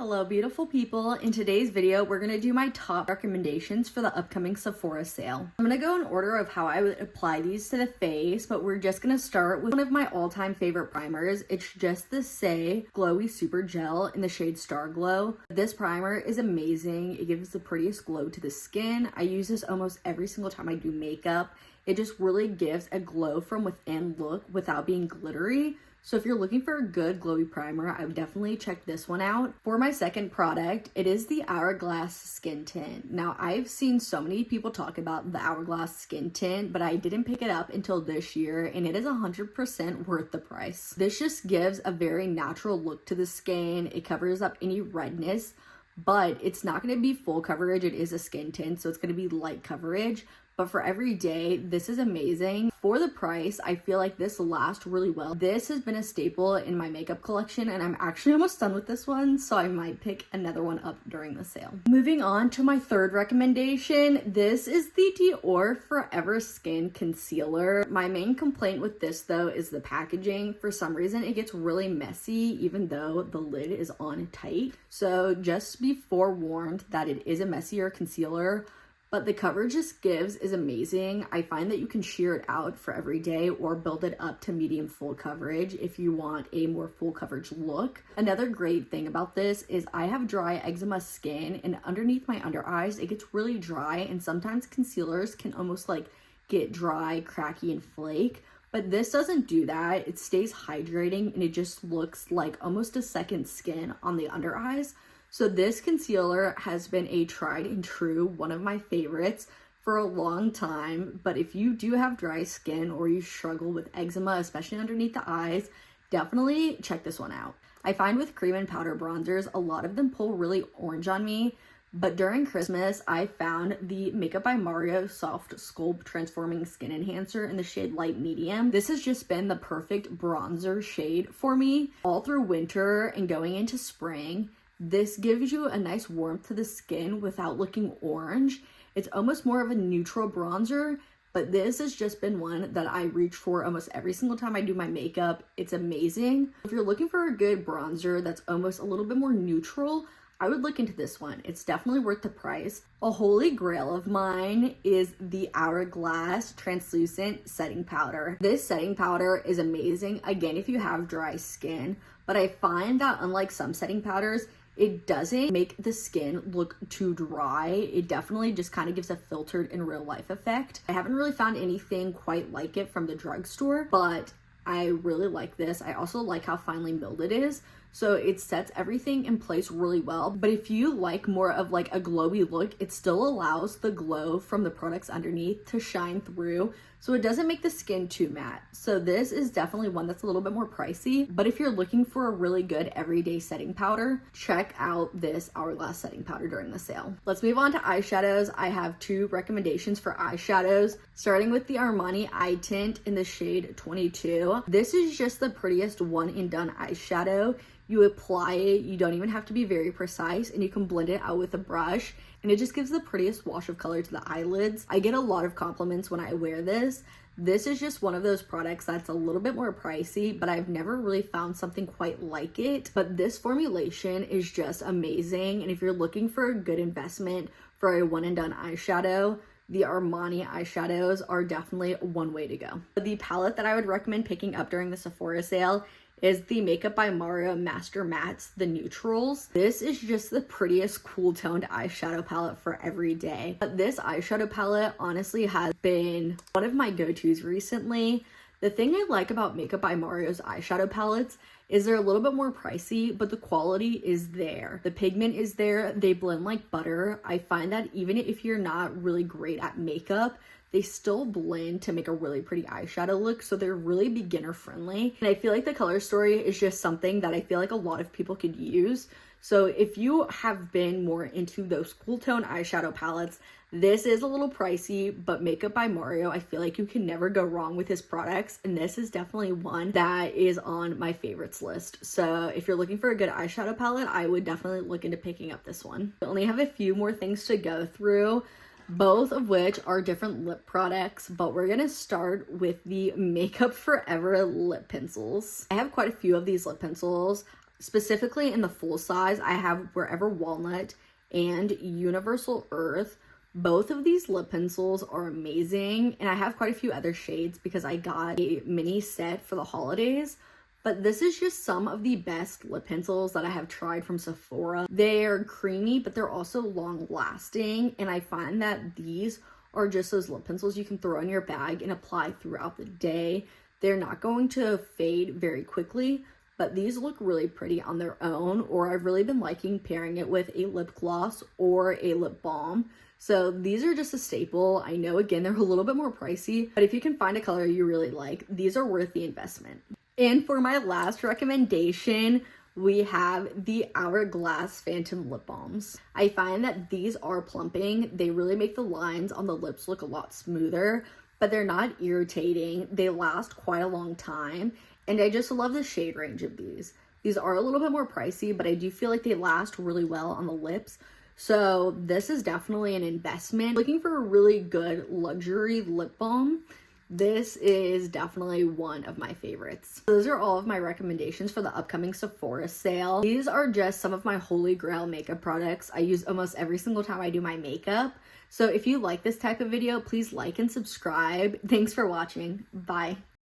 Hello beautiful people. In today's video we're going to do my top recommendations for the upcoming Sephora sale. I'm going to go in order of how I would apply these to the face, but we're just going to start with one of my all-time favorite primers. It's just the Saie Glowy Super Gel in the shade Star Glow. This primer is amazing. It gives the prettiest glow to the skin. I use this almost every single time I do makeup. It just really gives a glow from within look without being glittery. So if you're looking for a good glowy primer, I would definitely check this one out. For my second product, it is the Hourglass Skin Tint. Now, I've seen so many people talk about the Hourglass Skin Tint, but I didn't pick it up until this year, and it is 100% worth the price. This just gives a very natural look to the skin. It covers up any redness, but it's not going to be full coverage. It is a skin tint, so it's going to be light coverage. But for every day, this is amazing. For the price, I feel like this lasts really well. This has been a staple in my makeup collection, and I'm actually almost done with this one, so I might pick another one up during the sale. Moving on to my third recommendation, this is the Dior Forever Skin Concealer. My main complaint with this, though, is the packaging. For some reason, it gets really messy, even though the lid is on tight. So just be forewarned that it is a messier concealer. But the coverage this gives is amazing. I find that you can sheer it out for every day or build it up to medium full coverage if you want a more full coverage look. Another great thing about this is I have dry eczema skin, and underneath my under eyes, it gets really dry, and sometimes concealers can almost like get dry, cracky, and flake. But this doesn't do that. It stays hydrating, and it just looks like almost a second skin on the under eyes. So this concealer has been a tried and true one of my favorites for a long time. But if you do have dry skin or you struggle with eczema, especially underneath the eyes, definitely check this one out. I find with cream and powder bronzers, a lot of them pull really orange on me. But during Christmas, I found the Makeup by Mario Soft Sculpt Transforming Skin Enhancer in the shade Light Medium. This has just been the perfect bronzer shade for me all through winter and going into spring. This gives you a nice warmth to the skin without looking orange. It's almost more of a neutral bronzer, but this has just been one that I reach for almost every single time I do my makeup. It's amazing. If you're looking for a good bronzer that's almost a little bit more neutral, I would look into this one. It's definitely worth the price. A holy grail of mine is the Hourglass Translucent Setting Powder. This setting powder is amazing, again, if you have dry skin, but I find that unlike some setting powders, it doesn't make the skin look too dry. It definitely just kind of gives a filtered in real life effect. I haven't really found anything quite like it from the drugstore, but I really like this. I also like how finely milled it is. So it sets everything in place really well. But if you like more of like a glowy look, it still allows the glow from the products underneath to shine through. So it doesn't make the skin too matte. So this is definitely one that's a little bit more pricey. But if you're looking for a really good everyday setting powder, check out this Hourglass setting powder during the sale. Let's move on to eyeshadows. I have two recommendations for eyeshadows, starting with the Armani Eye Tint in the shade 22. This is just the prettiest one and done eyeshadow. You apply it, you don't even have to be very precise, and you can blend it out with a brush, and it just gives the prettiest wash of color to the eyelids. I get a lot of compliments when I wear this. This is just one of those products that's a little bit more pricey, but I've never really found something quite like it. But this formulation is just amazing, and if you're looking for a good investment for a one and done eyeshadow, the Armani eyeshadows are definitely one way to go. The palette that I would recommend picking up during the Sephora sale is the Makeup by Mario Master Mattes, the Neutrals. This is just the prettiest cool toned eyeshadow palette for every day. But this eyeshadow palette honestly has been one of my go-tos recently. The thing I like about Makeup by Mario's eyeshadow palettes is they're a little bit more pricey, but the quality is there. The pigment is there. They blend like butter. I find that even if you're not really great at makeup, they still blend to make a really pretty eyeshadow look, so they're really beginner friendly. And I feel like the color story is just something that I feel like a lot of people could use. So if you have been more into those cool tone eyeshadow palettes, this is a little pricey, but Makeup by Mario, I feel like you can never go wrong with his products, and this is definitely one that is on my favorites list. So if you're looking for a good eyeshadow palette, I would definitely look into picking up this one. I only have a few more things to go through, both of which are different lip products, but we're gonna start with the Makeup Forever lip pencils. I have quite a few of these lip pencils. Specifically in the full size, I have Wherever Walnut and Universal Earth. Both of these lip pencils are amazing, and I have quite a few other shades because I got a mini set for the holidays. But this is just some of the best lip pencils that I have tried from Sephora. They're creamy, but they're also long lasting, and I find that these are just those lip pencils you can throw in your bag and apply throughout the day. They're not going to fade very quickly, but these look really pretty on their own, or I've really been liking pairing it with a lip gloss or a lip balm. So these are just a staple. I know, again, they're a little bit more pricey, but if you can find a color you really like, these are worth the investment. And for my last recommendation, we have the Hourglass Phantom Lip Balms. I find that these are plumping. They really make the lines on the lips look a lot smoother, but they're not irritating. They last quite a long time, and I just love the shade range of these. These are a little bit more pricey, but I do feel like they last really well on the lips. So this is definitely an investment. Looking for a really good luxury lip balm, this is definitely one of my favorites. Those are all of my recommendations for the upcoming Sephora sale. These are just some of my holy grail makeup products I use almost every single time I do my makeup. So if you like this type of video, please like and subscribe. Thanks for watching. Bye.